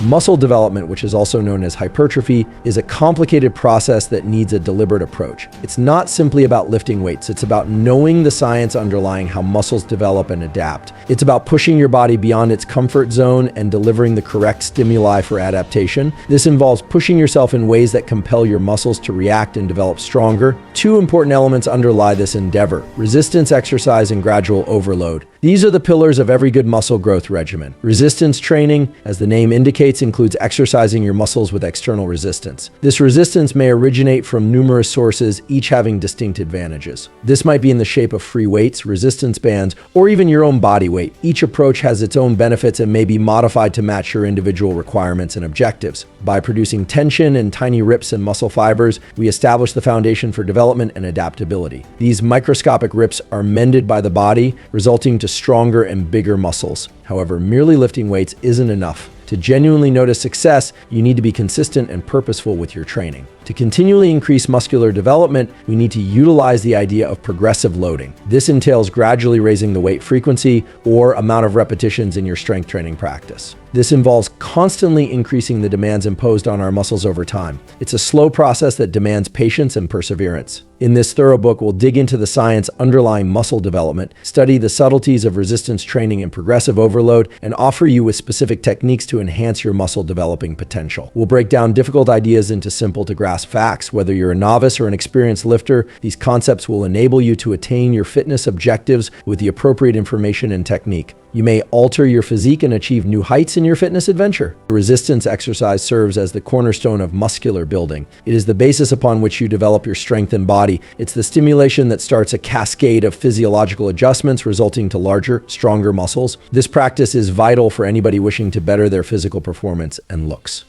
Muscle development, which is also known as hypertrophy, is a complicated process that needs a deliberate approach. It's not simply about lifting weights, it's about knowing the science underlying how muscles develop and adapt. It's about pushing your body beyond its comfort zone and delivering the correct stimuli for adaptation. This involves pushing yourself in ways that compel your muscles to react and develop stronger. Two important elements underlie this endeavor: resistance exercise and gradual overload. These are the pillars of every good muscle growth regimen. Resistance training, as the name indicates, includes exercising your muscles with external resistance. This resistance may originate from numerous sources, each having distinct advantages. This might be in the shape of free weights, resistance bands, or even your own body weight. Each approach has its own benefits and may be modified to match your individual requirements and objectives. By producing tension and tiny rips in muscle fibers, we establish the foundation for development and adaptability. These microscopic rips are mended by the body, resulting to stronger and bigger muscles. However, merely lifting weights isn't enough. To genuinely notice success, you need to be consistent and purposeful with your training. To continually increase muscular development, we need to utilize the idea of progressive loading. This entails gradually raising the weight frequency or amount of repetitions in your strength training practice. This involves constantly increasing the demands imposed on our muscles over time. It's a slow process that demands patience and perseverance. In this thorough book, we'll dig into the science underlying muscle development, study the subtleties of resistance training and progressive overload, and offer you with specific techniques to enhance your muscle developing potential. We'll break down difficult ideas into simple to grasp facts. Whether you're a novice or an experienced lifter, these concepts will enable you to attain your fitness objectives with the appropriate information and technique. You may alter your physique and achieve new heights in your fitness adventure. Resistance exercise serves as the cornerstone of muscular building. It is the basis upon which you develop your strength and body. It's the stimulation that starts a cascade of physiological adjustments resulting to larger, stronger muscles. This practice is vital for anybody wishing to better their physical performance and looks.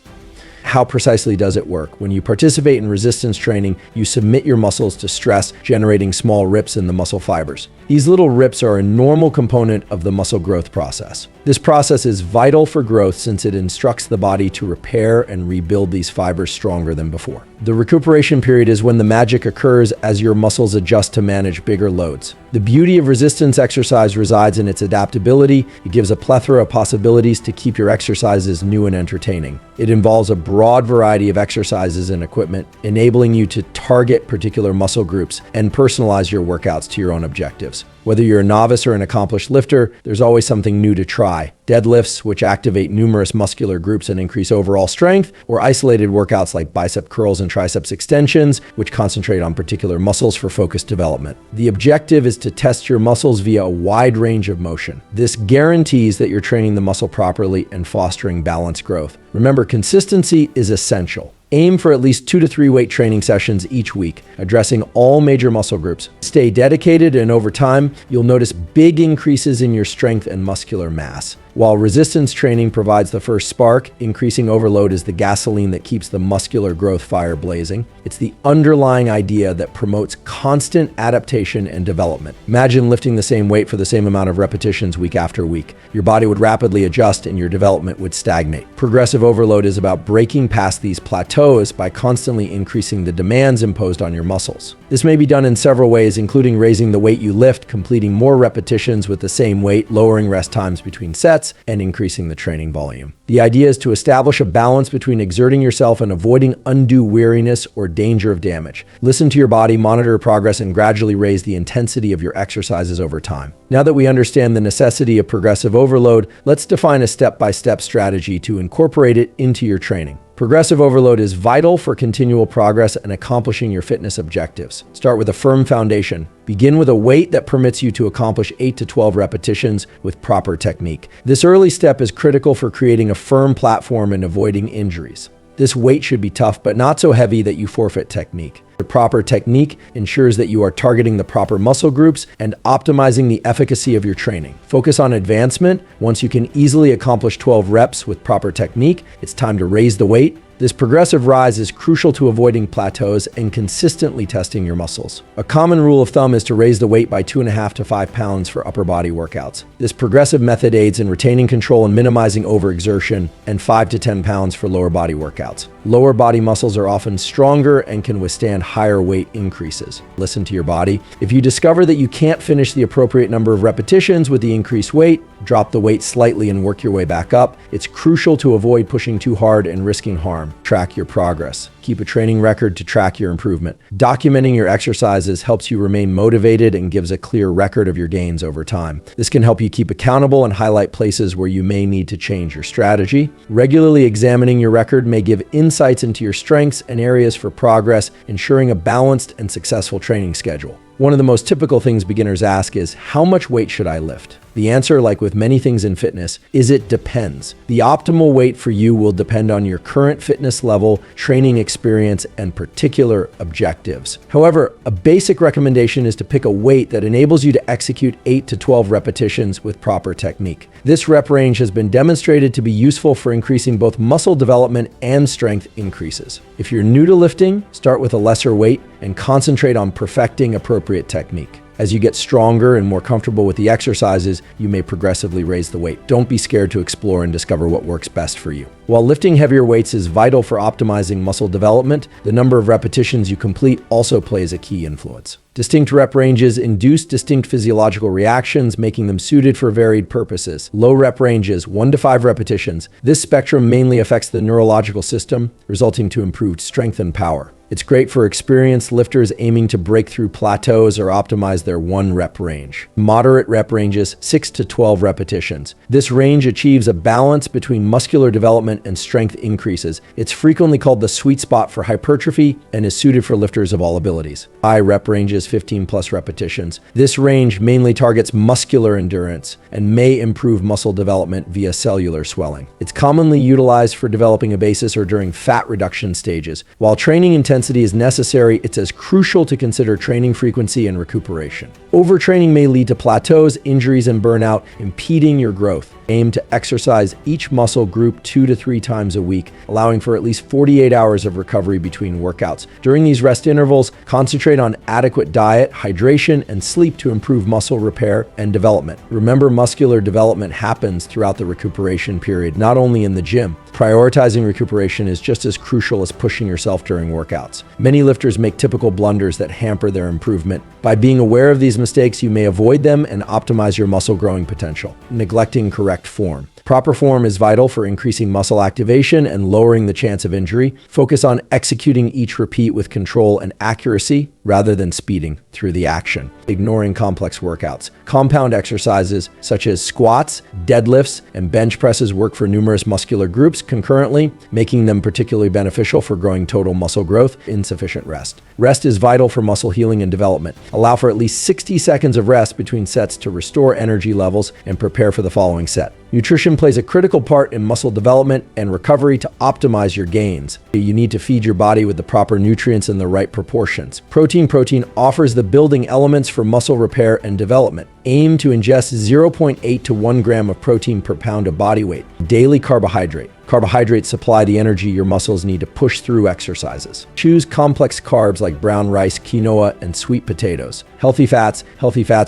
How precisely does it work? When you participate in resistance training, you submit your muscles to stress, generating small rips in the muscle fibers. These little rips are a normal component of the muscle growth process. This process is vital for growth since it instructs the body to repair and rebuild these fibers stronger than before. The recuperation period is when the magic occurs as your muscles adjust to manage bigger loads. The beauty of resistance exercise resides in its adaptability. It gives a plethora of possibilities to keep your exercises new and entertaining. It involves a broad variety of exercises and equipment, enabling you to target particular muscle groups and personalize your workouts to your own objectives. Whether you're a novice or an accomplished lifter, there's always something new to try. Deadlifts, which activate numerous muscular groups and increase overall strength, or isolated workouts like bicep curls and triceps extensions, which concentrate on particular muscles for focused development. The objective is to test your muscles via a wide range of motion. This guarantees that you're training the muscle properly and fostering balanced growth. Remember, consistency is essential. Aim for at least 2 to 3 weight training sessions each week, addressing all major muscle groups. Stay dedicated, and over time, you'll notice big increases in your strength and muscular mass. While resistance training provides the first spark, increasing overload is the gasoline that keeps the muscular growth fire blazing. It's the underlying idea that promotes constant adaptation and development. Imagine lifting the same weight for the same amount of repetitions week after week. Your body would rapidly adjust and your development would stagnate. Progressive overload is about breaking past these plateaus by constantly increasing the demands imposed on your muscles. This may be done in several ways, including raising the weight you lift, completing more repetitions with the same weight, lowering rest times between sets, and increasing the training volume. The idea is to establish a balance between exerting yourself and avoiding undue weariness or danger of damage. Listen to your body, monitor progress, and gradually raise the intensity of your exercises over time. Now that we understand the necessity of progressive overload, let's define a step-by-step strategy to incorporate it into your training. Progressive overload is vital for continual progress and accomplishing your fitness objectives. Start with a firm foundation. Begin with a weight that permits you to accomplish 8 to 12 repetitions with proper technique. This early step is critical for creating a firm platform and avoiding injuries. This weight should be tough, but not so heavy that you forfeit technique. The proper technique ensures that you are targeting the proper muscle groups and optimizing the efficacy of your training. Focus on advancement. Once you can easily accomplish 12 reps with proper technique, it's time to raise the weight. This progressive rise is crucial to avoiding plateaus and consistently testing your muscles. A common rule of thumb is to raise the weight by 2.5 to 5 pounds for upper body workouts. This progressive method aids in retaining control and minimizing overexertion, and 5 to 10 pounds for lower body workouts. Lower body muscles are often stronger and can withstand higher weight increases. Listen to your body. If you discover that you can't finish the appropriate number of repetitions with the increased weight, Drop the weight slightly and work your way back up. It's crucial to avoid pushing too hard and risking harm. Track your progress. Keep a training record to track your improvement. Documenting your exercises helps you remain motivated and gives a clear record of your gains over time. This can help you keep accountable and highlight places where you may need to change your strategy. Regularly examining your record may give insights into your strengths and areas for progress, ensuring a balanced and successful training schedule. One of the most typical things beginners ask is, how much weight should I lift? The answer, like with many things in fitness, is it depends. The optimal weight for you will depend on your current fitness level, training experience, and particular objectives. However, a basic recommendation is to pick a weight that enables you to execute 8 to 12 repetitions with proper technique. This rep range has been demonstrated to be useful for increasing both muscle development and strength increases. If you're new to lifting, start with a lesser weight and concentrate on perfecting appropriate technique. As you get stronger and more comfortable with the exercises, you may progressively raise the weight. Don't be scared to explore and discover what works best for you. While lifting heavier weights is vital for optimizing muscle development, the number of repetitions you complete also plays a key influence. Distinct rep ranges induce distinct physiological reactions, making them suited for varied purposes. Low rep ranges, 1 to 5 repetitions. This spectrum mainly affects the neurological system, resulting to improved strength and power. It's great for experienced lifters aiming to break through plateaus or optimize their 1 rep range. Moderate rep ranges, 6 to 12 repetitions. This range achieves a balance between muscular development and strength increases. It's frequently called the sweet spot for hypertrophy and is suited for lifters of all abilities. High rep ranges, 15 plus repetitions. This range mainly targets muscular endurance and may improve muscle development via cellular swelling. It's commonly utilized for developing a basis or during fat reduction stages. While training intensity is necessary, it's as crucial to consider training frequency and recuperation. Overtraining may lead to plateaus, injuries, and burnout, impeding your growth. Aim to exercise each muscle group 2 to 3 times a week, allowing for at least 48 hours of recovery between workouts. During these rest intervals, concentrate on adequate diet, hydration, and sleep to improve muscle repair and development. Remember, muscular development happens throughout the recuperation period, not only in the gym. Prioritizing recuperation is just as crucial as pushing yourself during workouts. Many lifters make typical blunders that hamper their improvement. By being aware of these mistakes, you may avoid them and optimize your muscle growing potential. Neglecting correct form. Proper form is vital for increasing muscle activation and lowering the chance of injury. Focus on executing each repeat with control and accuracy rather than speeding through the action. Ignoring complex workouts. Compound exercises such as squats, deadlifts, and bench presses work for numerous muscular groups concurrently, making them particularly beneficial for growing total muscle growth. Insufficient rest. Rest is vital for muscle healing and development. Allow for at least 60 seconds of rest between sets to restore energy levels and prepare for the following set. Nutrition plays a critical part in muscle development and recovery. To optimize your gains, you need to feed your body with the proper nutrients in the right proportions. Protein offers the building elements for muscle repair and development. Aim to ingest 0.8 to 1 gram of protein per pound of body weight. Daily carbohydrate. Carbohydrates supply the energy your muscles need to push through exercises. Choose complex carbs like brown rice, quinoa, and sweet potatoes. Healthy fats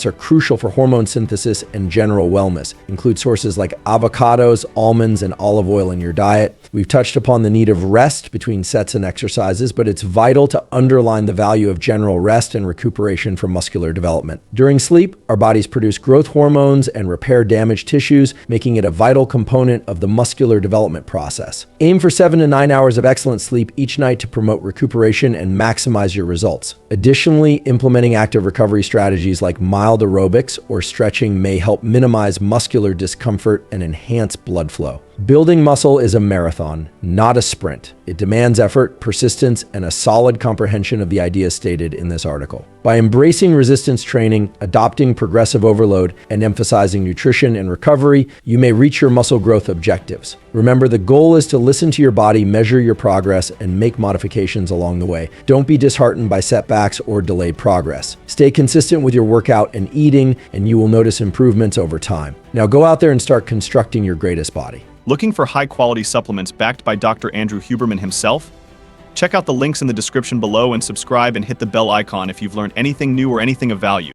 are crucial for hormone synthesis and general wellness. Include sources like avocados, almonds, and olive oil in your diet. We've touched upon the need of rest between sets and exercises, but it's vital to underline the value of general rest and recuperation for muscular development. During sleep, our bodies produce growth hormones and repair damaged tissues, making it a vital component of the muscular development process. Aim for 7 to 9 hours of excellent sleep each night to promote recuperation and maximize your results. Additionally, implementing active recovery strategies like mild aerobics or stretching may help minimize muscular discomfort and enhance blood flow. Building muscle is a marathon, not a sprint. It demands effort, persistence, and a solid comprehension of the ideas stated in this article. By embracing resistance training, adopting progressive overload, and emphasizing nutrition and recovery, you may reach your muscle growth objectives. Remember, the goal is to listen to your body, measure your progress, and make modifications along the way. Don't be disheartened by setbacks or delayed progress. Stay consistent with your workout and eating, and you will notice improvements over time. Now go out there and start constructing your greatest body. Looking for high-quality supplements backed by Dr. Andrew Huberman himself? Check out the links in the description below and subscribe and hit the bell icon if you've learned anything new or anything of value.